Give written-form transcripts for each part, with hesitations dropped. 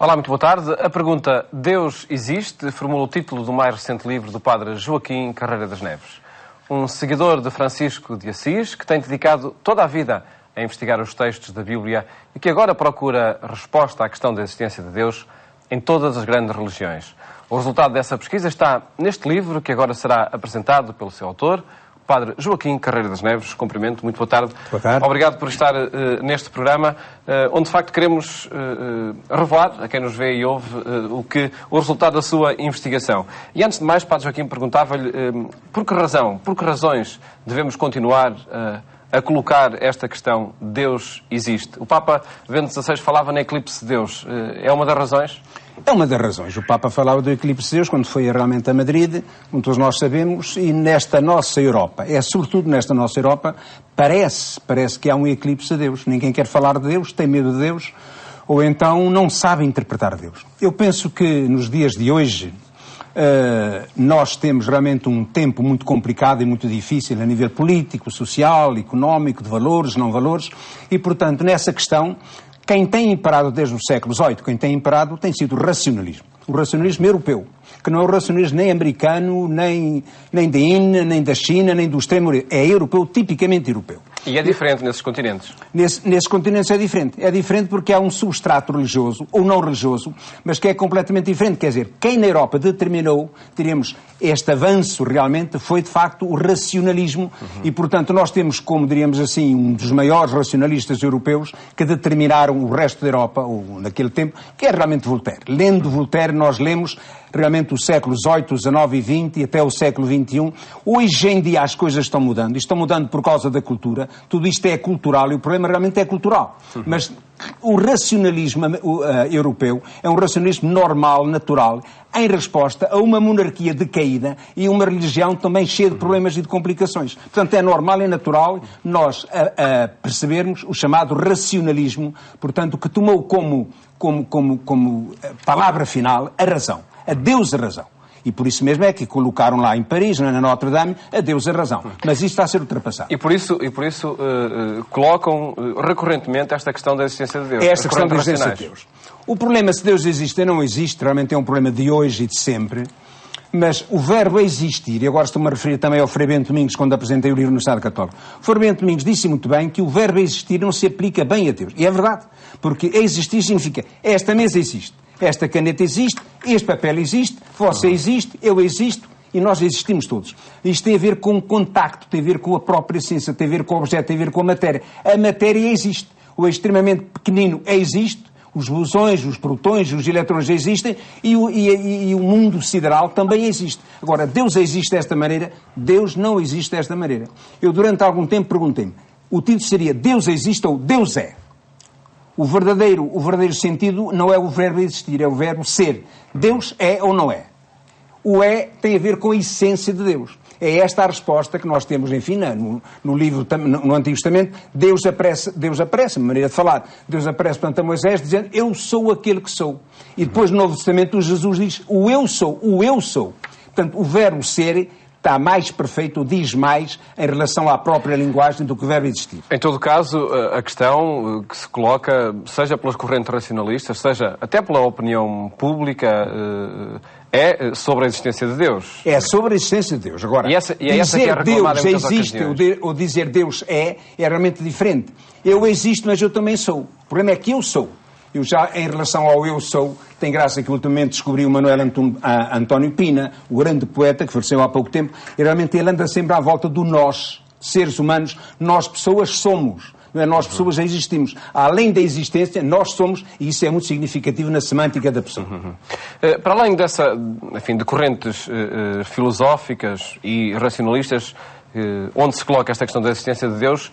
Olá, muito boa tarde. A pergunta Deus existe formula o título do mais recente livro do padre Joaquim Carreira das Neves. Um seguidor de Francisco de Assis que tem dedicado toda a vida a investigar os textos da Bíblia e que agora procura resposta à questão da existência de Deus em todas as grandes religiões. O resultado dessa pesquisa está neste livro que agora será apresentado pelo seu autor, o padre Joaquim Carreira das Neves. Cumprimento, muito boa tarde. Boa tarde. Obrigado por estar neste programa, onde de facto queremos revelar a quem nos vê e ouve o resultado da sua investigação. E antes de mais, padre Joaquim, perguntava-lhe por que razões devemos continuar a colocar esta questão Deus existe. O Papa Bento XVI falava na eclipse de Deus. É uma das razões? É uma das razões. O Papa falava do eclipse de Deus quando foi realmente a Madrid, como todos nós sabemos, e nesta nossa Europa, sobretudo nesta nossa Europa, parece que há um eclipse de Deus. Ninguém quer falar de Deus, tem medo de Deus, ou então não sabe interpretar Deus. Eu penso que nos dias de hoje nós temos realmente um tempo muito complicado e muito difícil a nível político, social, económico, de valores, não valores, e portanto nessa questão quem tem imperado desde o século XVIII, quem tem imperado tem sido o racionalismo europeu, que não é o racionalismo nem americano, nem da Índia, nem da China, nem do extremo oriente, é europeu, tipicamente europeu. E é diferente nesses continentes? Nesses continentes é diferente. É diferente porque há um substrato religioso, ou não religioso, mas que é completamente diferente. Quer dizer, quem na Europa determinou, diríamos, este avanço realmente foi de facto o racionalismo e, portanto, nós temos, como diríamos assim, um dos maiores racionalistas europeus que determinaram o resto da Europa, ou naquele tempo, que é realmente Voltaire. Lendo Voltaire, nós lemos realmente o século XVIII, XIX e XX e até o século XXI. Hoje em dia as coisas estão mudando. Estão mudando por causa da cultura. Tudo isto é cultural e o problema realmente é cultural. Mas o racionalismo europeu é um racionalismo normal, natural, em resposta a uma monarquia decaída e uma religião também cheia de problemas e de complicações. Portanto, é normal e natural nós percebermos o chamado racionalismo, portanto, que tomou como palavra final a razão. A Deus a razão. E por isso mesmo é que colocaram lá em Paris, na Notre Dame, a Deus a razão. Mas isso está a ser ultrapassado. E por isso colocam recorrentemente esta questão da existência de Deus. Esta questão da existência de Deus. O problema se Deus existe ou não existe, realmente é um problema de hoje e de sempre. Mas o verbo existir, e agora estou-me a referir também ao Frei Bento Domingos, quando apresentei o livro no Estado Católico. O Frei Bento Domingos disse muito bem que o verbo existir não se aplica bem a Deus. E é verdade. Porque existir significa, esta mesa existe, esta caneta existe, este papel existe, você existe, eu existo e nós existimos todos. Isto tem a ver com o contacto, tem a ver com a própria ciência, tem a ver com o objeto, tem a ver com a matéria. A matéria existe. O extremamente pequenino existe. Os bosões, os protões, os eletrões existem e o mundo sideral também existe. Agora, Deus existe desta maneira? Deus não existe desta maneira. Eu, durante algum tempo, perguntei-me, o título seria Deus existe ou Deus é? O verdadeiro sentido não é o verbo existir, é o verbo ser. Deus é ou não é? O é tem a ver com a essência de Deus. É esta a resposta que nós temos, enfim, no livro, no Antigo Testamento. Deus aparece, maneira de falar. Deus aparece, portanto, a Moisés, dizendo, eu sou aquele que sou. E depois, no Novo Testamento, Jesus diz, o eu sou. Portanto, o verbo ser está mais perfeito, diz mais, em relação à própria linguagem do que o verbo existir. Em todo caso, a questão que se coloca, seja pelas correntes racionalistas, seja até pela opinião pública, é sobre a existência de Deus. É sobre a existência de Deus. Agora, dizer Deus existe ou dizer Deus é realmente diferente. Eu existo, mas eu também sou. O problema é que eu sou. Eu já, em relação ao eu sou, tem graça que ultimamente descobri o Manuel António Pina, o grande poeta que faleceu há pouco tempo, e realmente ele anda sempre à volta do nós, seres humanos, nós pessoas somos. Não é? Nós pessoas existimos. Além da existência, nós somos, e isso é muito significativo na semântica da pessoa. Para além de correntes filosóficas e racionalistas, onde se coloca esta questão da existência de Deus,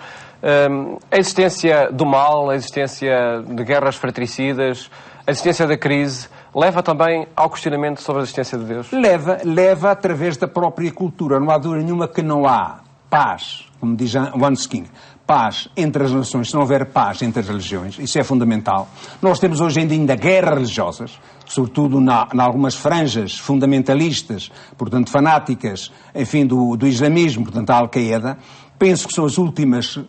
a existência do mal, a existência de guerras fratricidas, a existência da crise, leva também ao questionamento sobre a existência de Deus? Leva através da própria cultura. Não há dúvida nenhuma que não há paz, como diz One Skin, paz entre as nações, se não houver paz entre as religiões. Isso é fundamental. Nós temos hoje ainda guerras religiosas, sobretudo em algumas franjas fundamentalistas, portanto fanáticas, enfim, do islamismo, portanto a Al-Qaeda. Penso que são as últimas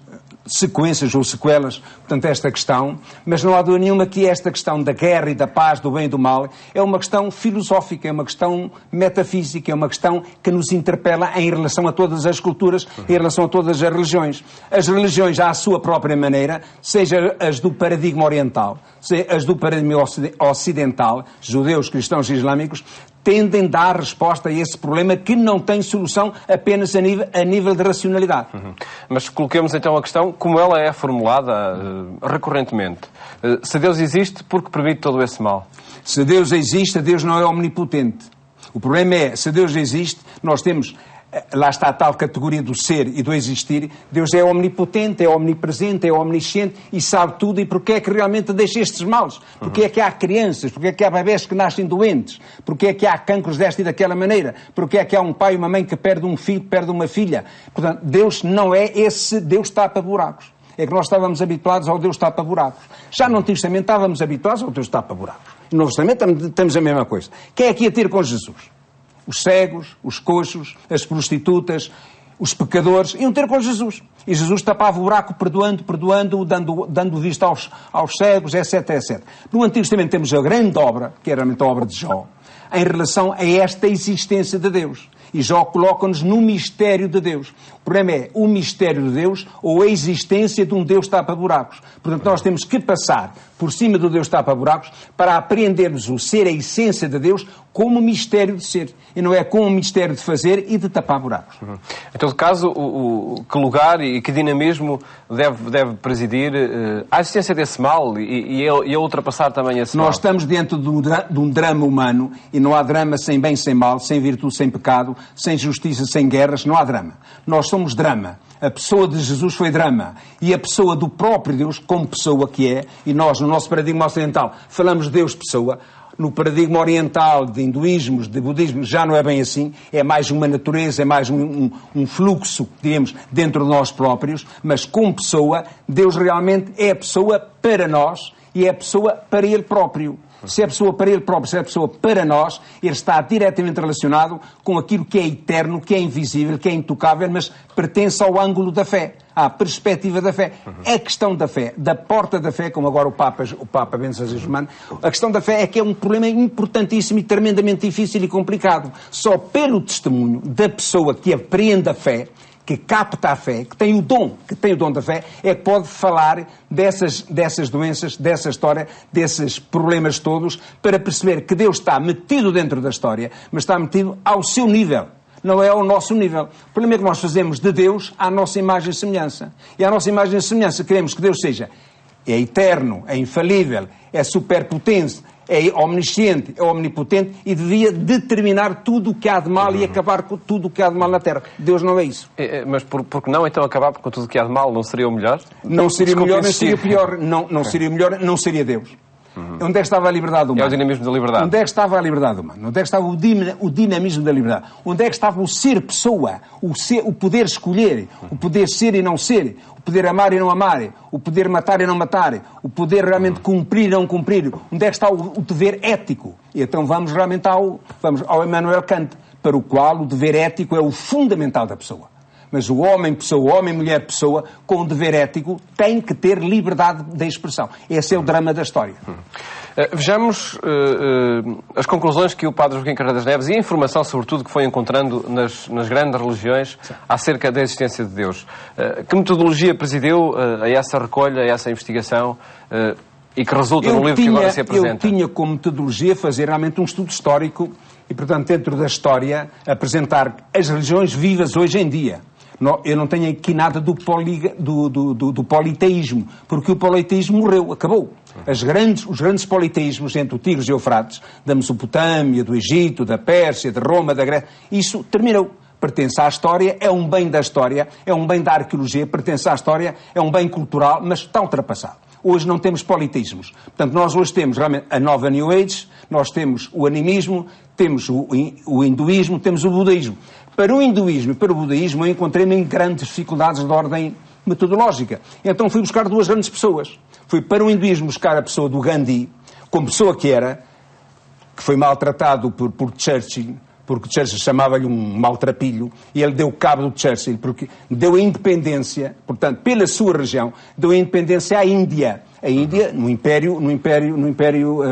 sequências ou sequelas, portanto, esta questão, mas não há dúvida nenhuma que esta questão da guerra e da paz, do bem e do mal, é uma questão filosófica, é uma questão metafísica, é uma questão que nos interpela em relação a todas as culturas, em relação a todas as religiões. As religiões, à sua própria maneira, seja as do paradigma oriental, seja as do paradigma ocidental, judeus, cristãos e islâmicos, tendem a dar resposta a esse problema que não tem solução apenas a nível de racionalidade. Mas coloquemos então a questão como ela é formulada recorrentemente. Se Deus existe, por que permite todo esse mal? Se Deus existe, Deus não é omnipotente. O problema é, se Deus existe, nós temos... Lá está a tal categoria do ser e do existir. Deus é omnipotente, é omnipresente, é omnisciente e sabe tudo. E porquê é que realmente deixa estes males? Porquê é que há crianças? Porquê é que há bebés que nascem doentes? Porquê é que há cancros desta e daquela maneira? Porquê é que há um pai e uma mãe que perde um filho, que perde uma filha? Portanto, Deus não é esse Deus tapa-buracos. É que nós estávamos habituados ao Deus tapa-buracos. Já no Antigo Testamento estávamos habituados ao Deus tapa-buracos. No Novo Testamento temos a mesma coisa. Quem é que ia ter com Jesus? Os cegos, os coxos, as prostitutas, os pecadores, iam ter com Jesus. E Jesus tapava o buraco perdoando, dando vista aos cegos, etc, etc. No Antigo Testamento temos a grande obra, que é realmente a obra de Jó, em relação a esta existência de Deus. E Jó coloca-nos no mistério de Deus. O problema é o mistério de Deus ou a existência de um Deus tapa-buracos. Portanto, nós temos que passar por cima do Deus tapa-buracos para apreendermos o ser, a essência de Deus, como mistério de ser. E não é como mistério de fazer e de tapar buracos. Em todo caso, que lugar e que dinamismo deve presidir a existência desse mal e a ultrapassar também esse mal? Nós estamos dentro de um drama humano e não há drama sem bem, sem mal, sem virtude, sem pecado, sem justiça, sem guerras, não há drama. Nós somos drama. A pessoa de Jesus foi drama. E a pessoa do próprio Deus, como pessoa que é, e nós, no nosso paradigma ocidental, falamos de Deus pessoa. No paradigma oriental, de hinduísmos, de budismo, já não é bem assim. É mais uma natureza, é mais um fluxo, digamos, dentro de nós próprios. Mas como pessoa, Deus realmente é a pessoa para nós e é a pessoa para Ele próprio. Se é a pessoa para Ele próprio, se é a pessoa para nós, Ele está diretamente relacionado com aquilo que é eterno, que é invisível, que é intocável, mas pertence ao ângulo da fé, à perspectiva da fé. É questão da fé, da porta da fé, como agora o Papa Bento XVI Romano, a questão da fé é que é um problema importantíssimo e tremendamente difícil e complicado. Só pelo testemunho da pessoa que apreende a fé, que capta a fé, que tem o dom da fé, é que pode falar dessas doenças, dessa história, desses problemas todos, para perceber que Deus está metido dentro da história, mas está metido ao seu nível, não é ao nosso nível. O problema é que nós fazemos de Deus à nossa imagem e semelhança. E à nossa imagem e semelhança queremos que Deus seja é eterno, é infalível, é superpotente, é omnisciente, é omnipotente e devia determinar tudo o que há de mal e acabar com tudo o que há de mal na Terra. Deus não é isso. Mas por que não então acabar com tudo o que há de mal? Não seria o melhor? Não seria melhor, nem seria pior. Não seria melhor, não seria Deus. Onde é que estava a liberdade humana? É o dinamismo da liberdade. Onde é que estava a liberdade humana? Onde é que estava o dinamismo da liberdade? Onde é que estava o ser pessoa? O poder escolher? O poder ser e não ser? O poder amar e não amar? O poder matar e não matar? O poder realmente cumprir e não cumprir? Onde é que está o dever ético? E então vamos realmente ao Immanuel Kant, para o qual o dever ético é o fundamental da pessoa. Mas o homem, pessoa, homem, mulher, pessoa, com o dever ético, tem que ter liberdade de expressão. Esse é o drama da história. Vejamos as conclusões que o Padre Joaquim Carreira das Neves e a informação, sobretudo, que foi encontrando nas grandes religiões acerca da existência de Deus. Que metodologia presidiu a essa recolha, a essa investigação e que resulta no livro que agora se apresenta? Eu tinha como metodologia fazer realmente um estudo histórico e, portanto, dentro da história, apresentar as religiões vivas hoje em dia. Eu não tenho aqui nada do politeísmo, porque o politeísmo morreu, acabou. Os grandes politeísmos entre o Tigres e o Eufrates, da Mesopotâmia, do Egito, da Pérsia, de Roma, da Grécia, isso terminou. Pertence à história, é um bem da história, é um bem da arqueologia, pertence à história, é um bem cultural, mas está ultrapassado. Hoje não temos politeísmos. Portanto, nós hoje temos realmente a nova New Age, nós temos o animismo, temos o hinduísmo, temos o budaísmo. Para o hinduísmo e para o budaísmo eu encontrei-me em grandes dificuldades de ordem metodológica. Então fui buscar duas grandes pessoas. Fui para o hinduísmo buscar a pessoa do Gandhi, como pessoa que era, que foi maltratado por Churchill, porque Churchill chamava-lhe um maltrapilho, e ele deu cabo do Churchill, porque deu a independência, portanto, pela sua região, deu a independência à Índia. A Índia, no Império,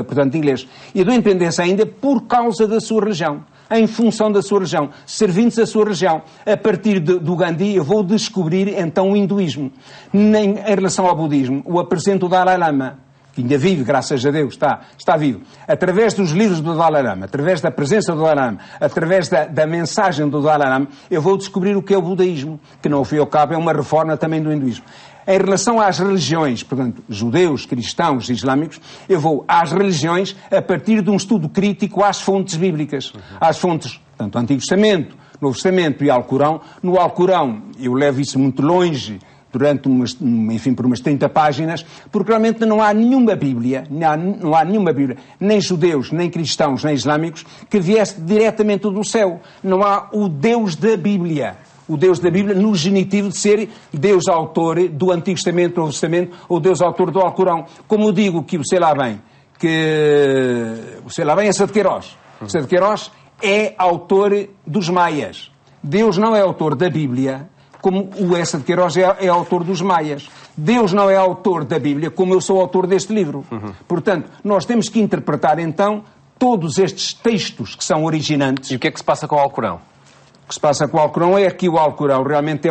portanto, inglês. E deu a independência à Índia por causa da sua região, em função da sua região, servindo-se a sua região. A partir do Gandhi, eu vou descobrir, então, o hinduísmo. Em relação ao budismo, o apresento o Dalai Lama, que ainda vive, graças a Deus, está vivo. Através dos livros do Dalai Lama, através da presença do Dalai Lama, através da mensagem do Dalai Lama, eu vou descobrir o que é o budaísmo, que, não ao fim e ao cabo, é uma reforma também do hinduísmo. Em relação às religiões, portanto, judeus, cristãos, islâmicos, eu vou às religiões a partir de um estudo crítico às fontes bíblicas, às fontes, tanto do Antigo Testamento, Novo Testamento e Alcorão. No Alcorão, eu levo isso muito longe, durante por umas 30 páginas, porque realmente não há nenhuma Bíblia, não há nenhuma Bíblia, nem judeus, nem cristãos, nem islâmicos, que viesse diretamente do céu. Não há o Deus da Bíblia. O Deus da Bíblia no genitivo de ser Deus autor do Antigo Testamento, do Novo Testamento, ou Deus autor do Alcorão. Como eu digo que o sei lá bem é Sá de Queiroz. Sá de Queiroz é autor dos maias. Deus não é autor da Bíblia, como o Essa de Queiroz é autor dos maias. Deus não é autor da Bíblia, como eu sou autor deste livro. Portanto, nós temos que interpretar, então, todos estes textos que são originantes. E o que é que se passa com o Alcorão? O que se passa com o Alcorão é que o Alcorão realmente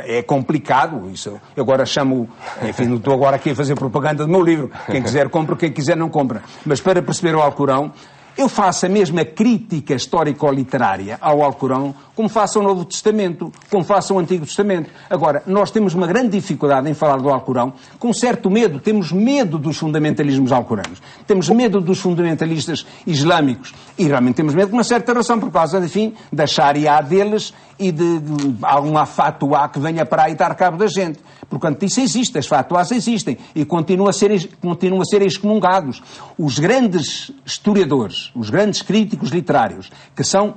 é complicado. Isso eu agora chamo, enfim, não estou agora aqui a fazer propaganda do meu livro. Quem quiser compra, quem quiser não compra. Mas para perceber o Alcorão, eu faço a mesma crítica histórico-literária ao Alcorão como faço ao Novo Testamento, como faço ao Antigo Testamento. Agora, nós temos uma grande dificuldade em falar do Alcorão, com certo medo, temos medo dos fundamentalismos alcoranos, temos medo dos fundamentalistas islâmicos e realmente temos medo de uma certa razão por causa, enfim, da Sharia deles e de alguma fatuá que venha para aí dar cabo da gente. Portanto, isso existe, as fatuás existem e continuam a ser excomungados. Os grandes historiadores, os grandes críticos literários, que são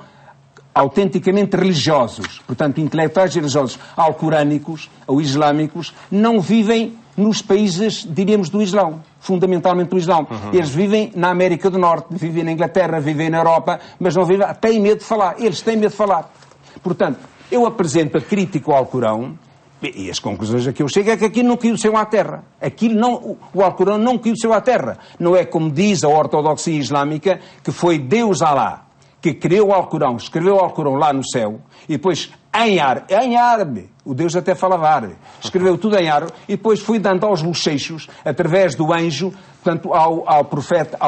autenticamente religiosos, portanto, intelectuais religiosos alcorânicos ou islâmicos, não vivem nos países, diríamos, do Islão, fundamentalmente do Islão. Eles vivem na América do Norte, vivem na Inglaterra, vivem na Europa, mas não vivem, têm medo de falar. Eles têm medo de falar. Portanto, eu apresento a crítica ao Alcorão e as conclusões a que eu chego é que aquilo não caiu do céu à terra. O Alcorão não caiu do céu à terra. Não é como diz a ortodoxia islâmica, que foi Deus Alá que criou o Alcorão, escreveu o Alcorão lá no céu, e depois em árabe, o Deus até falava árabe, escreveu tudo em árabe, e depois foi dando aos bochechos, através do anjo, portanto, ao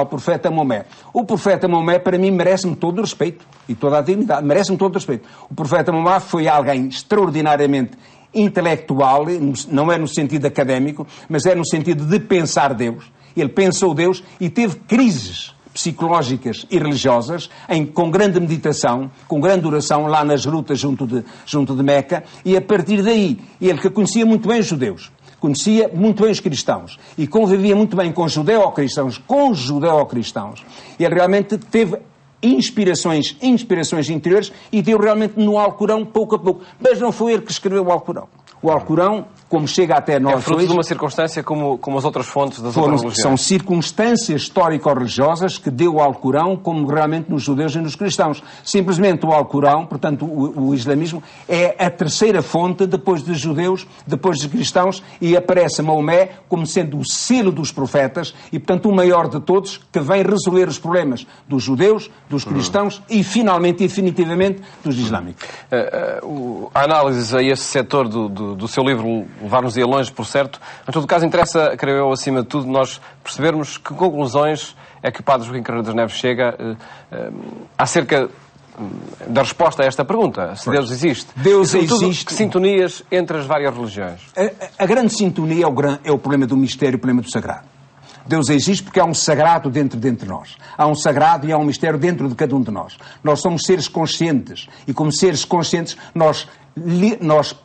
profeta Maomé. O profeta Maomé, para mim, merece-me todo o respeito, e toda a dignidade, merece-me todo o respeito. O profeta Maomé foi alguém extraordinariamente intelectual, não é no sentido académico, mas é no sentido de pensar Deus. Ele pensou Deus e teve crises psicológicas e religiosas, com grande meditação, com grande oração, lá nas grutas junto de Meca, e a partir daí, ele que conhecia muito bem os judeus, conhecia muito bem os cristãos, e convivia muito bem com judeo-cristãos, ele realmente teve inspirações interiores e deu realmente no Alcorão pouco a pouco. Mas não foi ele que escreveu o Alcorão. O Alcorão, como chega até nós... É fruto hoje, de uma circunstância como as outras fontes das outras religiões. São circunstâncias histórico-religiosas que deu o Alcorão, como realmente nos judeus e nos cristãos. Simplesmente o Alcorão, portanto o islamismo, é a terceira fonte depois dos judeus, depois dos cristãos, e aparece Maomé como sendo o selo dos profetas e, portanto, o maior de todos, que vem resolver os problemas dos judeus, dos cristãos e, finalmente e definitivamente, dos islâmicos. A análise a esse setor do seu livro levar-nos-ia longe, por certo. Em todo caso, interessa, creio eu, acima de tudo, nós percebermos que conclusões é que o Padre Joaquim Carreira das Neves chega acerca da resposta a esta pergunta, se Deus existe. Deus e, sobretudo, existe. Que sintonias entre as várias religiões? A grande sintonia é o problema do mistério, o problema do sagrado. Deus existe porque há um sagrado dentro de nós. Há um sagrado e há um mistério dentro de cada um de nós. Nós somos seres conscientes e, como seres conscientes, nós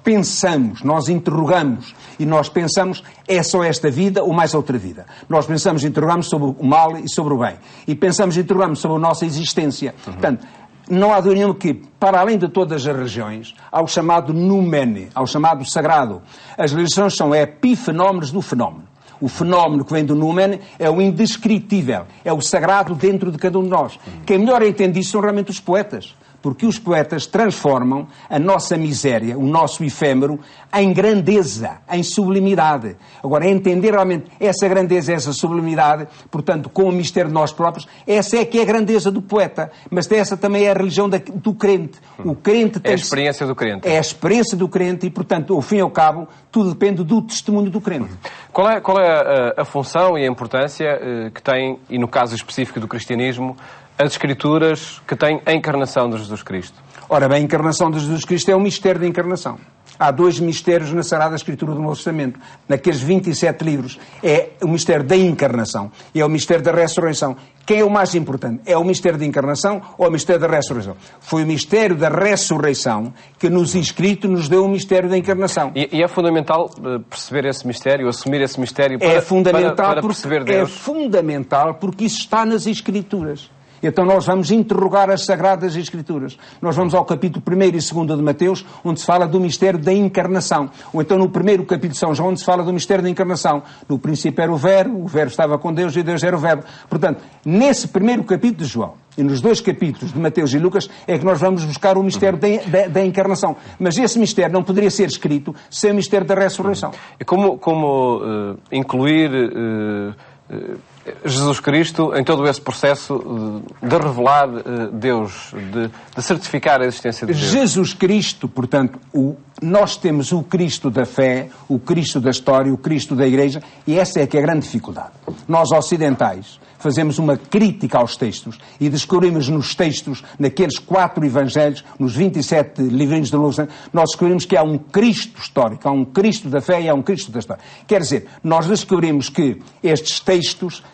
pensamos, nós interrogamos e nós pensamos, é só esta vida ou mais outra vida? Nós pensamos, interrogamos sobre o mal e sobre o bem. E pensamos, interrogamos sobre a nossa existência. Portanto, não há dúvida nenhuma que, para além de todas as religiões, há o chamado noumene, há o chamado sagrado. As religiões são epifenómenos do fenómeno. O fenómeno que vem do Numen é o indescritível, é o sagrado dentro de cada um de nós. Quem melhor entende isso são realmente os poetas. Porque os poetas transformam a nossa miséria, o nosso efêmero, em grandeza, em sublimidade. Agora, entender realmente essa grandeza, essa sublimidade, portanto, com o mistério de nós próprios, essa é que é a grandeza do poeta. Mas essa também é a religião do crente. O crente tem... É a experiência do crente. É a experiência do crente e, portanto, ao fim e ao cabo, tudo depende do testemunho do crente. Qual é a função e a importância que tem, e no caso específico do cristianismo, as Escrituras que têm a encarnação de Jesus Cristo? Ora bem, a encarnação de Jesus Cristo é o mistério da encarnação. Há 2 mistérios na Sagrada Escritura do Novo Testamento. Naqueles 27 livros é o mistério da encarnação e é o mistério da ressurreição. Quem é o mais importante? É o mistério da encarnação ou o mistério da ressurreição? Foi o mistério da ressurreição que nos inscrito nos deu o mistério da encarnação. E é fundamental perceber esse mistério, assumir esse mistério para perceber Deus? É fundamental porque isso está nas Escrituras. Então nós vamos interrogar as Sagradas Escrituras. Nós vamos ao capítulo 1 e 2 de Mateus, onde se fala do mistério da encarnação. Ou então no primeiro capítulo de São João, onde se fala do mistério da encarnação. No princípio era o Verbo estava com Deus e Deus era o Verbo. Portanto, nesse primeiro capítulo de João e nos 2 capítulos de Mateus e Lucas é que nós vamos buscar o mistério da encarnação. Mas esse mistério não poderia ser escrito sem o mistério da ressurreição. E como incluir... Jesus Cristo em todo esse processo de revelar Deus, de certificar a existência de Deus? Jesus Cristo, portanto, nós temos o Cristo da fé, o Cristo da história, o Cristo da Igreja, e essa é que é a grande dificuldade. Nós, ocidentais, fazemos uma crítica aos textos e descobrimos nos textos, naqueles 4 evangelhos, nos 27 livrinhos de Lúcia, nós descobrimos que há um Cristo histórico, há um Cristo da fé e há um Cristo da história. Quer dizer, nós descobrimos que estes textos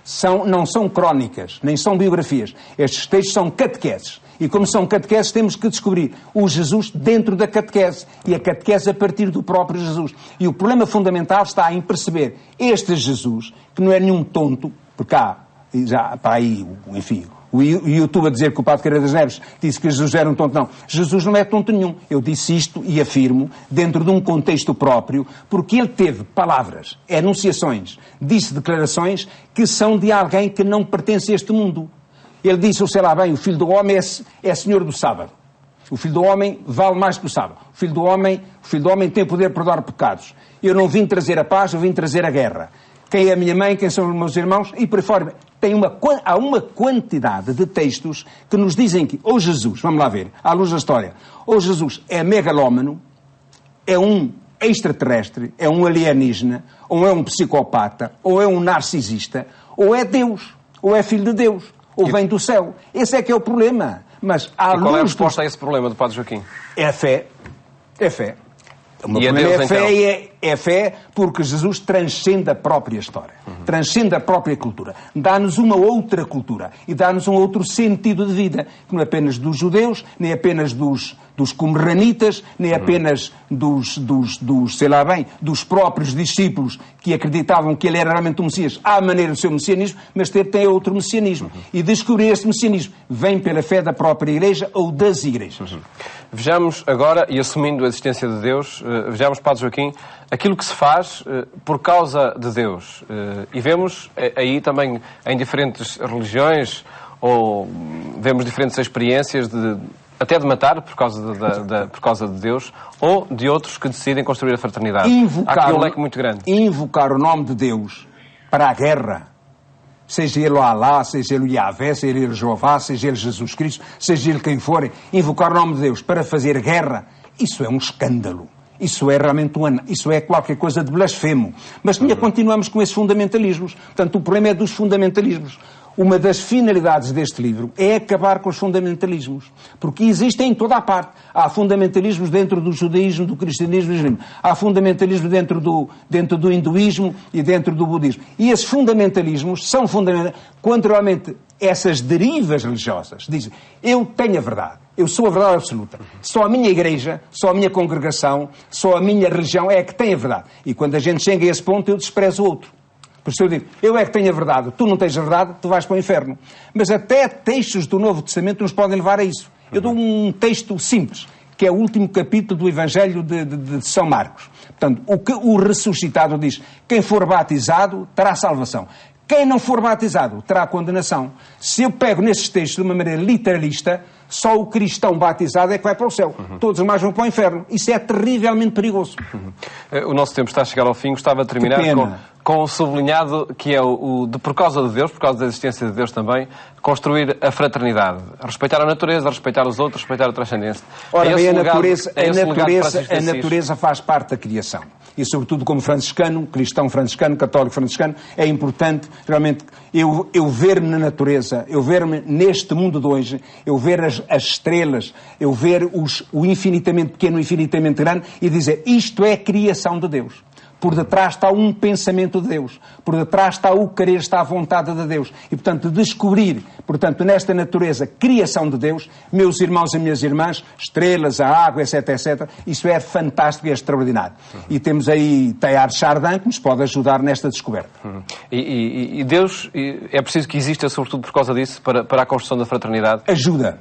não são crónicas, nem são biografias. Estes textos são catequeses. E como são catequeses, temos que descobrir o Jesus dentro da catequese. E a catequese a partir do próprio Jesus. E o problema fundamental está em perceber este Jesus, que não é nenhum tonto, porque há, já para aí, enfim, o YouTube a dizer que o Padre Carreira das Neves disse que Jesus era um tonto. Não, Jesus não é tonto nenhum. Eu disse isto e afirmo dentro de um contexto próprio, porque ele teve palavras, enunciações, disse declarações que são de alguém que não pertence a este mundo. Ele disse, sei lá bem, o Filho do Homem é senhor do sábado. O Filho do Homem vale mais que o sábado. O Filho do Homem tem poder de perdoar pecados. Eu não vim trazer a paz, eu vim trazer a guerra. Quem é a minha mãe, quem são os meus irmãos, e por aí fora. Há uma quantidade de textos que nos dizem que, ou Jesus, vamos lá ver, à luz da história, ou Jesus é megalómano, é um extraterrestre, é um alienígena, ou é um psicopata, ou é um narcisista, ou é Deus, ou é filho de Deus, ou vem do céu. Esse é que é o problema. Mas e qual é a resposta a esse problema do Padre Joaquim? É a fé. É a fé. O meu e problema Deus, é a fé, então? é fé porque Jesus transcende a própria história, transcende a própria cultura, dá-nos uma outra cultura e dá-nos um outro sentido de vida, que não é apenas dos judeus, nem apenas dos qumranitas, nem apenas sei lá bem, dos próprios discípulos que acreditavam que ele era realmente um Messias, à maneira do seu messianismo, mas tem outro messianismo. E descobrir esse messianismo vem pela fé da própria Igreja ou das igrejas. Vejamos agora, e assumindo a existência de Deus, vejamos, Padre Joaquim, aquilo que se faz por causa de Deus. E vemos aí também em diferentes religiões, ou vemos diferentes experiências até de matar por causa de Deus, ou de outros que decidem construir a fraternidade. Há aqui um leque muito grande. Invocar o nome de Deus para a guerra, seja ele o Alá, seja ele o Yahvé, seja ele Jeová, seja ele Jesus Cristo, seja ele quem for, invocar o nome de Deus para fazer guerra, isso é um escândalo. Isso é realmente isso é qualquer coisa de blasfemo. Mas continuamos com esses fundamentalismos. Portanto, o problema é dos fundamentalismos. Uma das finalidades deste livro é acabar com os fundamentalismos. Porque existem em toda a parte. Há fundamentalismos dentro do judaísmo, do cristianismo e do islamismo. Há fundamentalismo dentro do hinduísmo e dentro do budismo. E esses fundamentalismos são fundamentais quando realmente essas derivas religiosas dizem: eu tenho a verdade, eu sou a verdade absoluta. Só a minha igreja, só a minha congregação, só a minha religião é que tem a verdade. E quando a gente chega a esse ponto, eu desprezo o outro. Por isso eu digo, eu é que tenho a verdade, tu não tens a verdade, tu vais para o inferno. Mas até textos do Novo Testamento nos podem levar a isso. Eu dou um texto simples, que é o último capítulo do Evangelho de São Marcos. Portanto, o ressuscitado diz, quem for batizado terá salvação. Quem não for batizado terá condenação. Se eu pego nesses textos de uma maneira literalista, só o cristão batizado é que vai para o céu. Todos os demais vão para o inferno. Isso é terrivelmente perigoso. O nosso tempo está a chegar ao fim. Gostava de terminar com o sublinhado que é de, por causa de Deus, por causa da existência de Deus também, construir a fraternidade. Respeitar a natureza, respeitar os outros, respeitar a transcendência. Ora bem, a natureza faz parte da criação. E, sobretudo, como franciscano, cristão franciscano, católico franciscano, é importante, realmente, eu ver-me na natureza, eu ver-me neste mundo de hoje, eu ver as estrelas, eu ver o infinitamente pequeno, o infinitamente grande, e dizer, isto é criação de Deus. Por detrás está um pensamento de Deus. Por detrás está o querer, está a vontade de Deus. E, portanto, descobrir, portanto, nesta natureza, criação de Deus, meus irmãos e minhas irmãs, estrelas, a água, etc, etc, isso é fantástico e é extraordinário. E temos aí Teilhard de Chardin, que nos pode ajudar nesta descoberta. E Deus, é preciso que exista, sobretudo por causa disso, para a construção da fraternidade? Ajuda.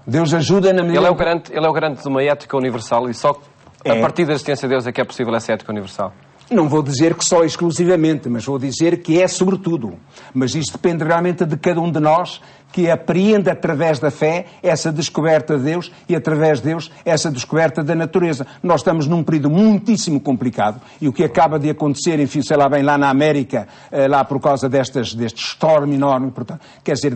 Deus ajuda na medida... Ele é o garante de uma ética universal e só a partir da existência de Deus é que é possível essa ética universal? Não vou dizer que só exclusivamente, mas vou dizer que é sobretudo. Mas isto depende realmente de cada um de nós que apreende através da fé essa descoberta de Deus e através de Deus essa descoberta da natureza. Nós estamos num período muitíssimo complicado e o que acaba de acontecer, enfim, sei lá bem, lá na América, lá por causa deste storm enorme, portanto, quer dizer,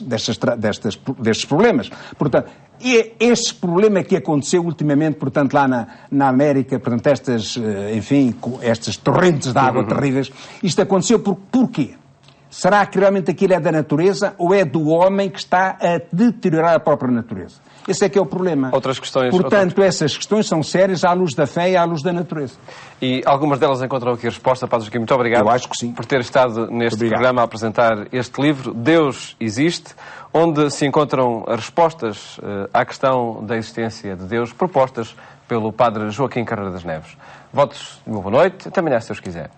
destes problemas. Portanto, e este problema que aconteceu ultimamente, portanto, lá na América, portanto, estas torrentes de água terríveis, isto aconteceu porquê? Será que realmente aquilo é da natureza ou é do homem que está a deteriorar a própria natureza? Esse é que é o problema. Outras questões... Portanto, essas questões são sérias à luz da fé e à luz da natureza. E algumas delas encontram aqui a resposta. Padre Joaquim, muito obrigado. Eu acho que sim. Por ter estado neste programa a apresentar este livro, Deus Existe, onde se encontram as respostas à questão da existência de Deus, propostas pelo Padre Joaquim Carreira das Neves. Votos de uma boa noite. Até amanhã, se Deus quiser.